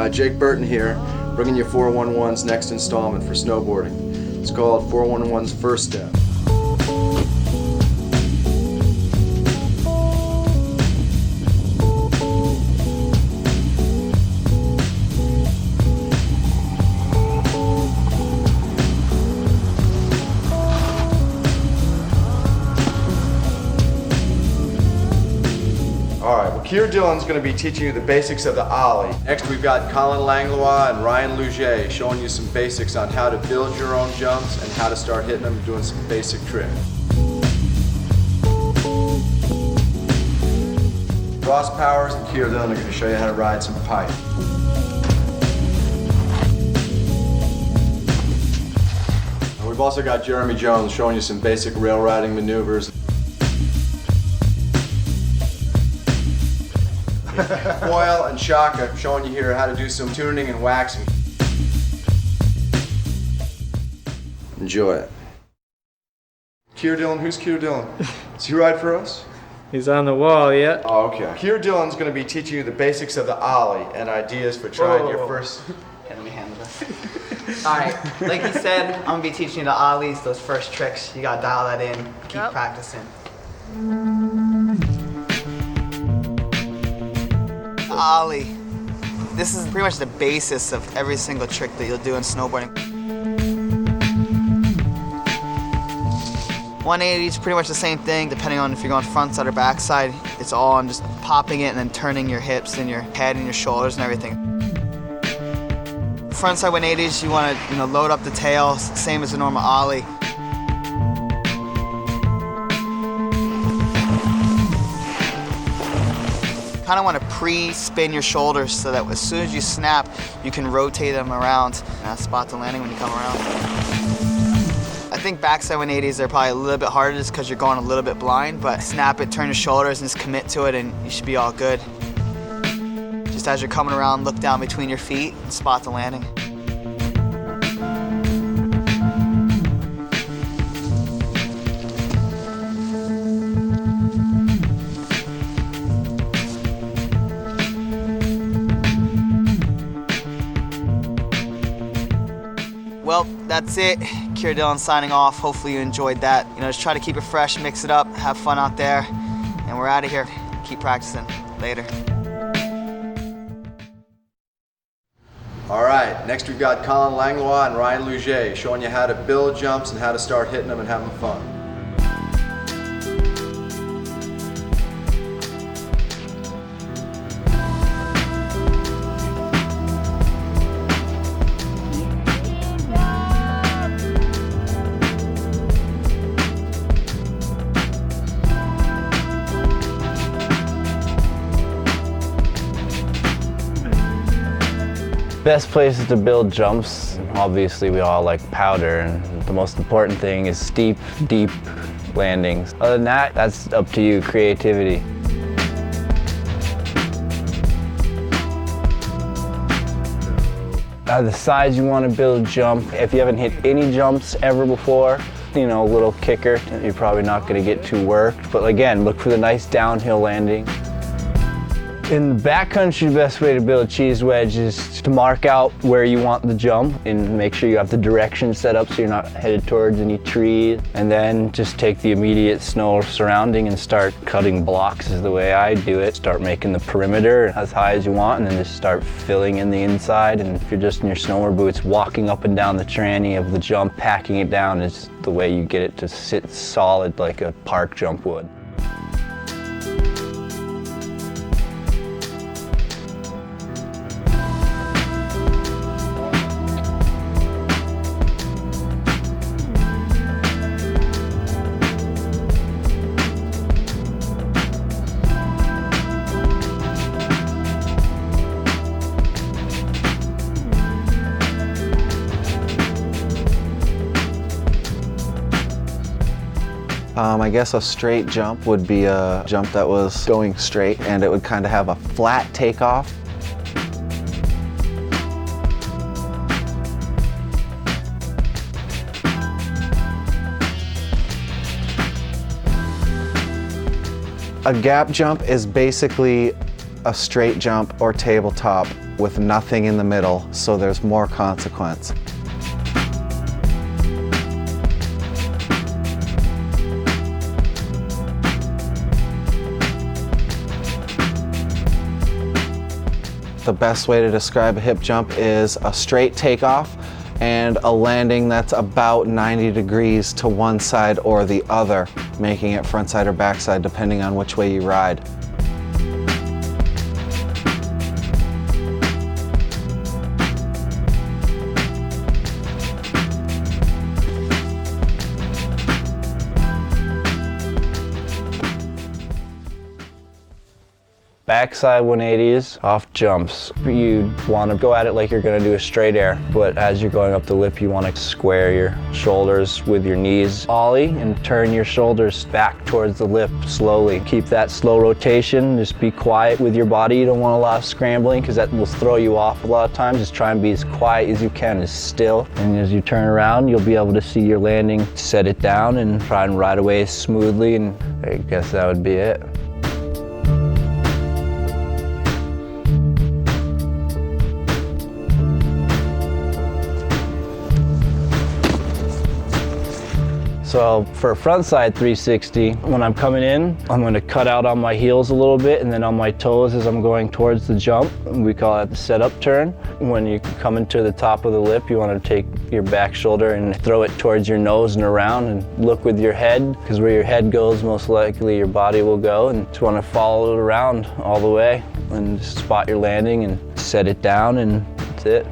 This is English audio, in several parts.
Jake Burton here, bringing you 411's next installment for snowboarding. It's called 411's First Step. Keir Dillon's going to be teaching you the basics of the ollie. Next we've got Colin Langlois and Lougee showing you some basics on how to build your own jumps and how to start hitting them and doing some basic tricks. Ross Powers and Keir Dillon are going to show you how to ride some pipe. We've also got Jeremy Jones showing you some basic rail riding maneuvers. Doyle and Chaka showing you here how to do some tuning and waxing. Enjoy it. Keir Dillon, who's Keir Dillon? Does he ride for us? He's on the wall, yeah. Oh, okay. Keir Dillon's going to be teaching you the basics of the ollie and ideas for trying your first... Okay, let me handle this. Alright, like he said, I'm going to be teaching you the ollies, those first tricks. You got to dial that in, keep practicing. Ollie. This is pretty much the basis of every single trick that you'll do in snowboarding. 180 is pretty much the same thing, depending on if you're going frontside or backside. It's all on just popping it and then turning your hips and your head and your shoulders and everything. Frontside 180s, you want to load up the tail, same as a normal ollie. Kind of want to pre-spin your shoulders so that as soon as you snap, you can rotate them around and spot the landing when you come around. I think backside 180s are probably a little bit harder just because you're going a little bit blind, but snap it, turn your shoulders, and just commit to it, and you should be all good. Just as you're coming around, look down between your feet and spot the landing. Well, that's it. Keir Dillon signing off. Hopefully you enjoyed that. Just try to keep it fresh, mix it up, have fun out there, and we're out of here. Keep practicing. Later. All right, next we've got Colin Langlois and Lougee showing you how to build jumps and how to start hitting them and having fun. Best places to build jumps, obviously we all like powder, and the most important thing is steep, deep landings. Other than that, that's up to you, creativity. The size you want to build jump, if you haven't hit any jumps ever before, a little kicker, you're probably not going to get too worked. But again, look for the nice downhill landing. In the backcountry, the best way to build a cheese wedge is to mark out where you want the jump and make sure you have the direction set up so you're not headed towards any trees. And then just take the immediate snow surrounding and start cutting blocks is the way I do it. Start making the perimeter as high as you want and then just start filling in the inside. And if you're just in your snowboard boots, walking up and down the tranny of the jump, packing it down is the way you get it to sit solid like a park jump would. I guess a straight jump would be a jump that was going straight and it would kind of have a flat takeoff. A gap jump is basically a straight jump or tabletop with nothing in the middle, so there's more consequence. The best way to describe a hip jump is a straight takeoff and a landing that's about 90 degrees to one side or the other, making it frontside or backside depending on which way you ride. Backside 180s, off jumps. You want to go at it like you're going to do a straight air, but as you're going up the lip, you want to square your shoulders with your knees. Ollie and turn your shoulders back towards the lip slowly. Keep that slow rotation. Just be quiet with your body. You don't want a lot of scrambling because that will throw you off a lot of times. Just try and be as quiet as you can, as still. And as you turn around, you'll be able to see your landing. Set it down and try and ride away smoothly, and I guess that would be it. So for a frontside 360, when I'm coming in, I'm going to cut out on my heels a little bit and then on my toes as I'm going towards the jump. We call it the setup turn. When you come into the top of the lip, you want to take your back shoulder and throw it towards your nose and around and look with your head, because where your head goes, most likely your body will go, and just want to follow it around all the way and just spot your landing and set it down, and that's it.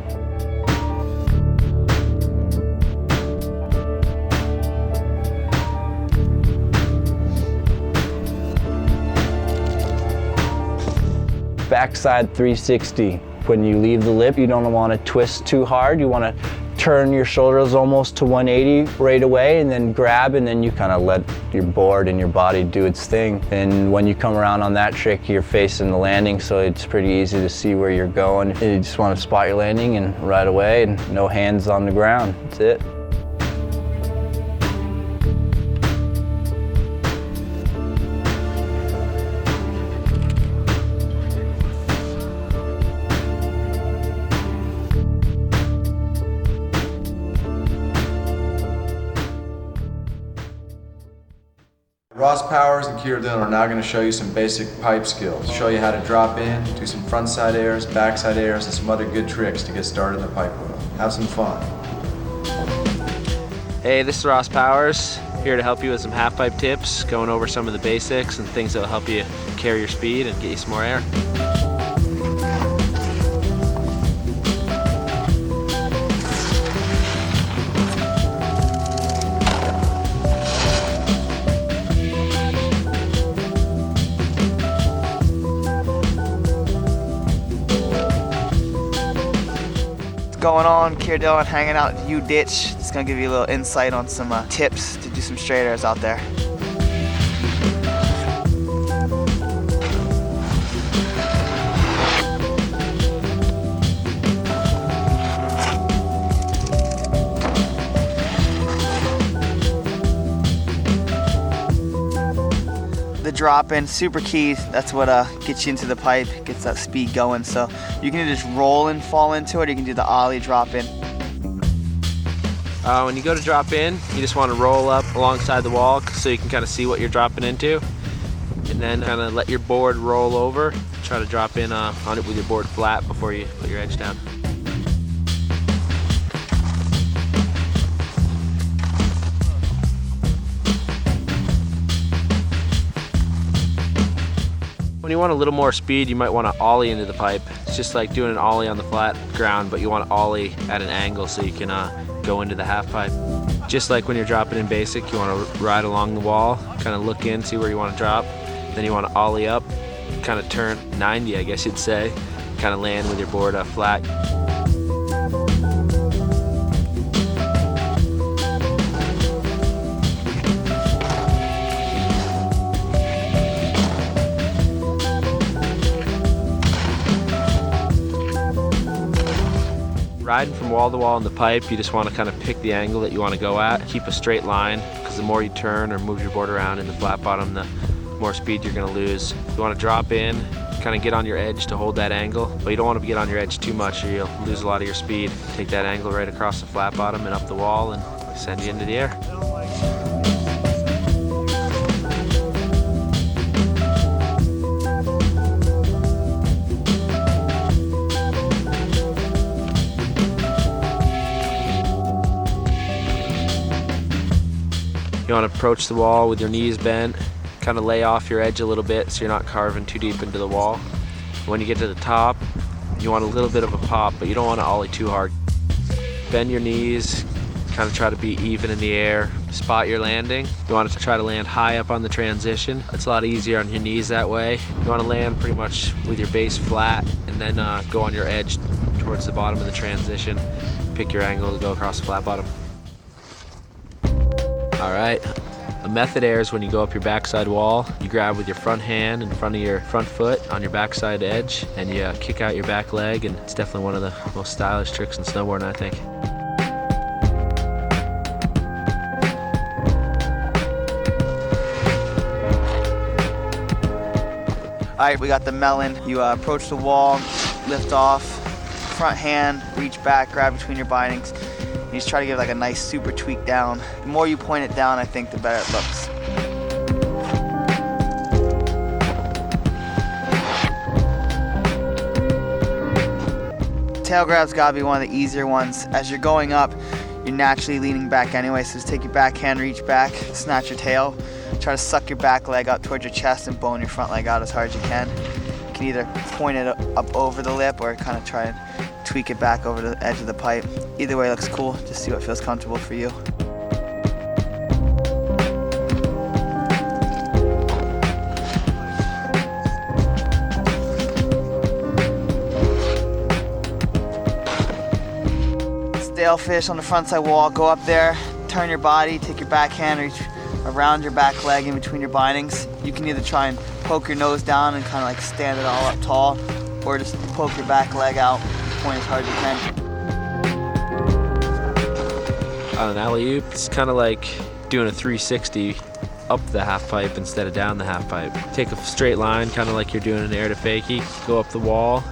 Backside 360. When you leave the lip, you don't want to twist too hard. You want to turn your shoulders almost to 180 right away and then grab, and then you kind of let your board and your body do its thing. And when you come around on that trick, you're facing the landing, so it's pretty easy to see where you're going. You just want to spot your landing and right away, and no hands on the ground. That's it. Ross Powers and Keir Dillon are now going to show you some basic pipe skills. Show you how to drop in, do some frontside airs, backside airs, and some other good tricks to get started in the pipe world. Have some fun. Hey, this is Ross Powers, here to help you with some half pipe tips, going over some of the basics and things that will help you carry your speed and get you some more air. Going on, Keir Dillon hanging out at U-Ditch. It's gonna give you a little insight on some tips to do some straight airs out there. The drop in, super key. That's what gets you into the pipe, gets that speed going. So you can just roll and fall into it, or you can do the ollie drop in. When you go to drop in, you just want to roll up alongside the wall so you can kind of see what you're dropping into, and then kind of let your board roll over. Try to drop in on it with your board flat before you put your edge down. When you want a little more speed, you might want to ollie into the pipe. It's just like doing an ollie on the flat ground, but you want to ollie at an angle so you can go into the half pipe. Just like when you're dropping in basic, you want to ride along the wall, kind of look in, see where you want to drop. Then you want to ollie up, kind of turn 90, I guess you'd say, kind of land with your board flat. Riding from wall to wall in the pipe, you just want to kind of pick the angle that you want to go at. Keep a straight line, because the more you turn or move your board around in the flat bottom, the more speed you're going to lose. You want to drop in, kind of get on your edge to hold that angle, but you don't want to get on your edge too much or you'll lose a lot of your speed. Take that angle right across the flat bottom and up the wall and send you into the air. You want to approach the wall with your knees bent, kind of lay off your edge a little bit so you're not carving too deep into the wall. When you get to the top, you want a little bit of a pop, but you don't want to ollie too hard. Bend your knees, kind of try to be even in the air. Spot your landing. You want to try to land high up on the transition. It's a lot easier on your knees that way. You want to land pretty much with your base flat and then go on your edge towards the bottom of the transition. Pick your angle to go across the flat bottom. All right, a method air is when you go up your backside wall, you grab with your front hand in front of your front foot on your backside edge and you kick out your back leg, and it's definitely one of the most stylish tricks in snowboarding, I think. All right, we got the melon. You approach the wall, lift off, front hand, reach back, grab between your bindings. You just try to give like a nice super tweak down. The more you point it down, I think the better it looks. Tail grab's gotta be one of the easier ones. As you're going up, you're naturally leaning back anyway, so just take your back hand, reach back, snatch your tail, try to suck your back leg up towards your chest and bone your front leg out as hard as you can. You can either point it up over the lip or kind of try and tweak it back over the edge of the pipe. Either way looks cool, just see what feels comfortable for you. Stalefish on the frontside wall, go up there, turn your body, take your backhand, reach around your back leg in between your bindings. You can either try and poke your nose down and kind of like stand it all up tall, or just poke your back leg out, point as hard as you can. On an alley-oop, it's kind of like doing a 360 up the half pipe instead of down the half pipe. Take a straight line, kind of like you're doing an Air-to-Fakie. Go up the wall,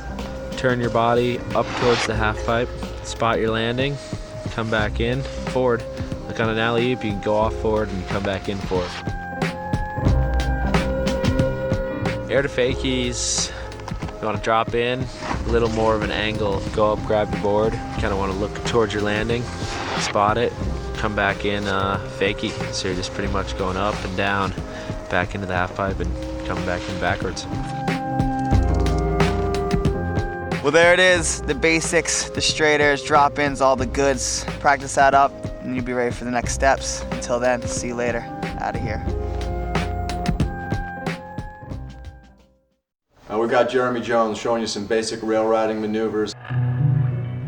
turn your body up towards the half pipe, spot your landing, come back in, forward. Like on an alley-oop, you can go off forward and come back in forward. Air-to-Fakies, you want to drop in, a little more of an angle, go up, grab your board, kind of want to look towards your landing, spot it, come back in fakie. So you're just pretty much going up and down, back into the half pipe and coming back in backwards. Well, there it is, the basics, the straight airs, drop-ins, all the goods. Practice that up and you'll be ready for the next steps. Until then, see you later. Out of here. We've got Jeremy Jones showing you some basic rail riding maneuvers.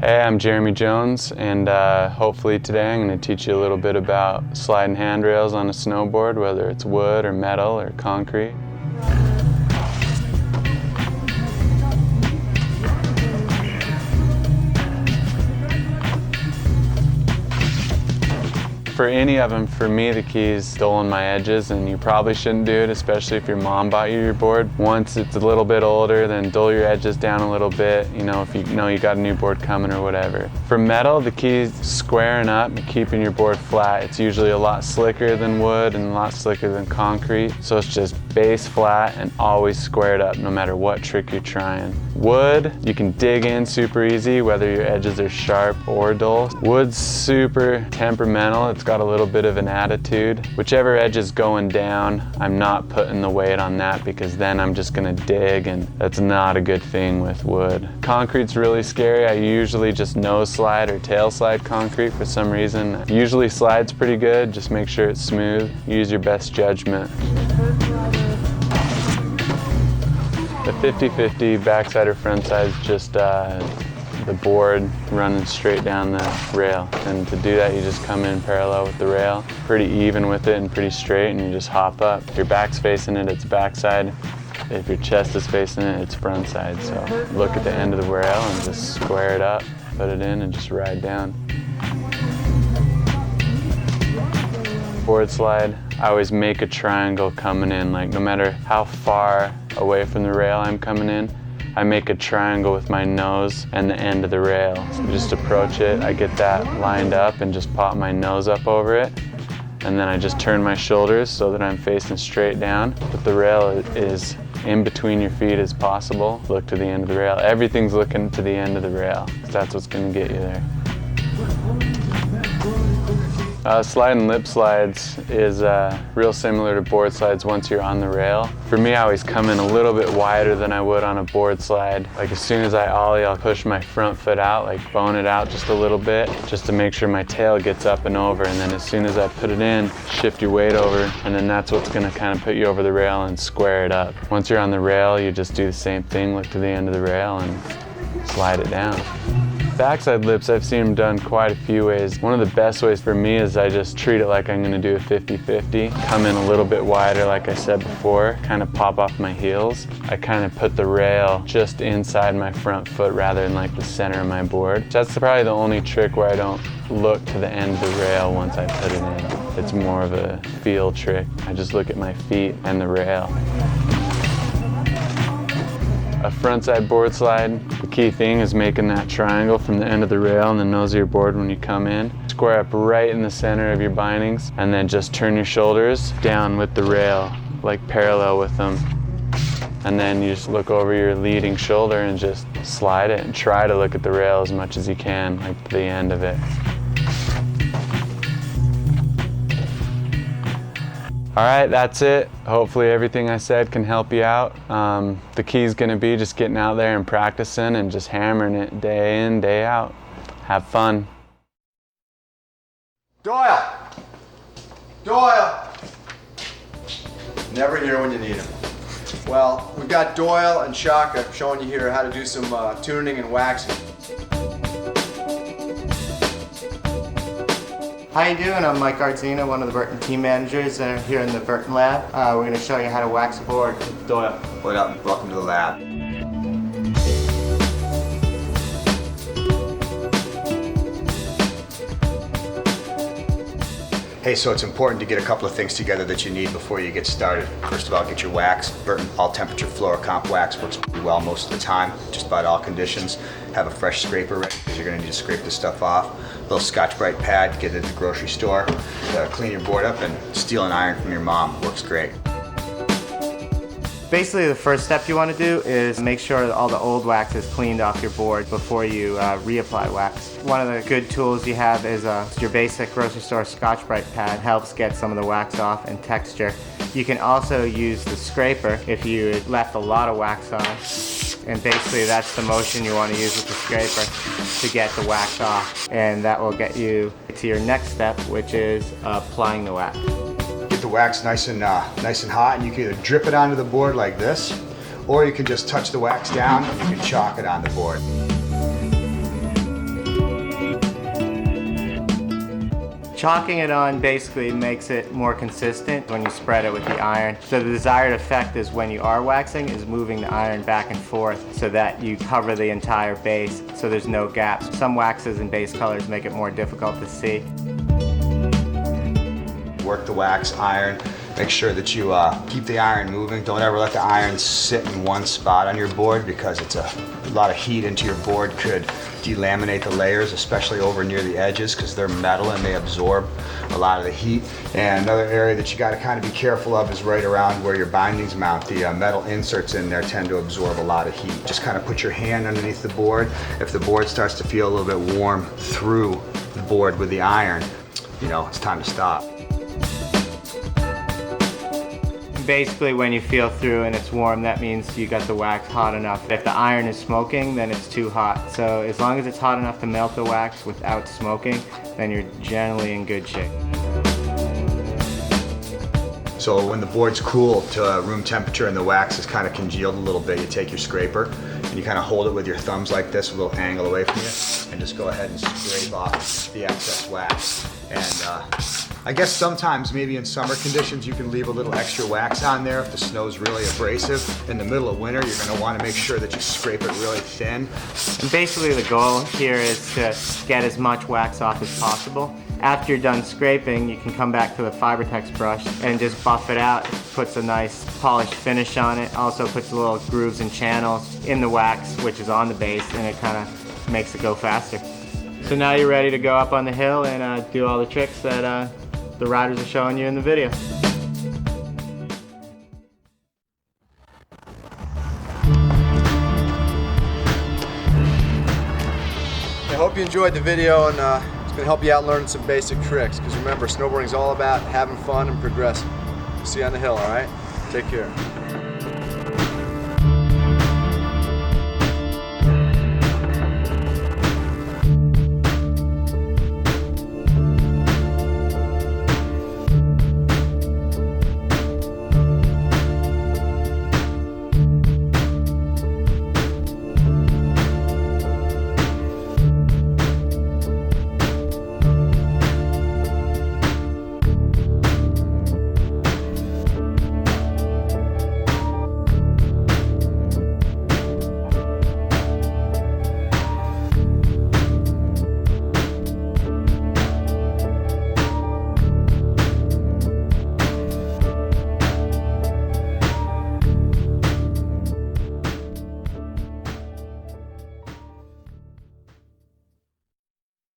Hey, I'm Jeremy Jones, and hopefully today I'm going to teach you a little bit about sliding handrails on a snowboard, whether it's wood or metal or concrete. For any of them, for me, the key is doling my edges, and you probably shouldn't do it, especially if your mom bought you your board. Once it's a little bit older, then dole your edges down a little bit, you know, if you know you got a new board coming or whatever. For metal, the key is squaring up and keeping your board flat. It's usually a lot slicker than wood and a lot slicker than concrete, so it's just base flat and always squared up no matter what trick you're trying. Wood, you can dig in super easy whether your edges are sharp or dull. Wood's super temperamental. It's got a little bit of an attitude. Whichever edge is going down, I'm not putting the weight on that because then I'm just gonna dig, and that's not a good thing with wood. Concrete's really scary. I usually just nose slide or tail slide concrete for some reason. Usually slide's pretty good, just make sure it's smooth. Use your best judgment. The 50-50 backside or frontside is just the board running straight down the rail. And to do that, you just come in parallel with the rail, pretty even with it and pretty straight, and you just hop up. If your back's facing it, it's backside. If your chest is facing it, it's frontside. So look at the end of the rail and just square it up put it in and just ride down. Board slide, I always make a triangle coming in, like no matter how far away from the rail I'm coming in, I make a triangle with my nose and the end of the rail. So just approach it, I get that lined up and just pop my nose up over it. And then I just turn my shoulders so that I'm facing straight down. But the rail is in between your feet as possible. Look to the end of the rail. Everything's looking to the end of the rail. That's what's gonna get you there. Sliding lip slides is real similar to board slides once you're on the rail. For me, I always come in a little bit wider than I would on a board slide. Like as soon as I ollie, I'll push my front foot out, like bone it out just a little bit, just to make sure my tail gets up and over. And then as soon as I put it in, shift your weight over, and then that's what's gonna kind of put you over the rail and square it up. Once you're on the rail, you just do the same thing, look to the end of the rail and slide it down. Backside lips, I've seen them done quite a few ways. One of the best ways for me is I just treat it like I'm gonna do a 50-50. Come in a little bit wider, like I said before, kind of pop off my heels. I kind of put the rail just inside my front foot rather than like the center of my board. That's probably the only trick where I don't look to the end of the rail once I put it in. It's more of a feel trick. I just look at my feet and the rail. A frontside board slide, the key thing is making that triangle from the end of the rail and the nose of your board when you come in. Square up right in the center of your bindings and then just turn your shoulders down with the rail, like parallel with them. And then you just look over your leading shoulder and just slide it and try to look at the rail as much as you can, like the end of it. All right, that's it. Hopefully everything I said can help you out. The key is gonna be just getting out there and practicing and just hammering it day in, day out. Have fun. Doyle! Doyle! Never here when you need him. Well, we've got Doyle and Chaka showing you here how to do some tuning and waxing. How you doing? I'm Mike Gardzina, one of the Burton team managers here in the Burton lab. We're going to show you how to wax a board with Doyle. What up? Welcome to the lab. Hey, so it's important to get a couple of things together that you need before you get started. First of all, get your wax. Burton all temperature fluorocomp wax works pretty well most of the time, just about all conditions. Have a fresh scraper ready because you're going to need to scrape this stuff off. A little Scotch-Brite pad, get it at the grocery store. Clean your board up and steal an iron from your mom. Works great. Basically, the first step you want to do is make sure that all the old wax is cleaned off your board before you reapply wax. One of the good tools you have is your basic grocery store Scotch-Brite pad. Helps get some of the wax off and texture. You can also use the scraper if you left a lot of wax on. And basically that's the motion you want to use with the scraper to get the wax off. And that will get you to your next step, which is applying the wax. Get the wax nice and hot, and you can either drip it onto the board like this, or you can just touch the wax down and you can chalk it on the board. Chalking it on basically makes it more consistent when you spread it with the iron. So the desired effect is when you are waxing is moving the iron back and forth so that you cover the entire base so there's no gaps. Some waxes and base colors make it more difficult to see. Work the wax, iron, make sure that you keep the iron moving. Don't ever let the iron sit in one spot on your board because it's a lot of heat into your board could delaminate the layers, especially over near the edges because they're metal and they absorb a lot of the heat. And another area that you got to kind of be careful of is right around where your bindings mount. The metal inserts in there tend to absorb a lot of heat. Just kind of put your hand underneath the board. If the board starts to feel a little bit warm through the board with the iron, you know, it's time to stop. Basically when you feel through and it's warm, that means you got the wax hot enough. If the iron is smoking, then it's too hot. So as long as it's hot enough to melt the wax without smoking, then you're generally in good shape. So when the board's cool to room temperature and the wax is kind of congealed a little bit, you take your scraper and you kind of hold it with your thumbs like this, a little angle away from you, and just go ahead and scrape off the excess wax. And I guess sometimes maybe in summer conditions you can leave a little extra wax on there if the snow's really abrasive. In the middle of winter, you're gonna wanna make sure that you scrape it really thin. And basically the goal here is to get as much wax off as possible. After you're done scraping, you can come back to the Fibertex brush and just buff it out. It puts a nice polished finish on it. Also puts little grooves and channels in the wax, which is on the base, and it kind of makes it go faster. So now you're ready to go up on the hill and do all the tricks that the riders are showing you in the video. I hope you enjoyed the video, and it's going to help you out learning some basic tricks, because remember, snowboarding is all about having fun and progressing. See you on the hill, all right? Take care.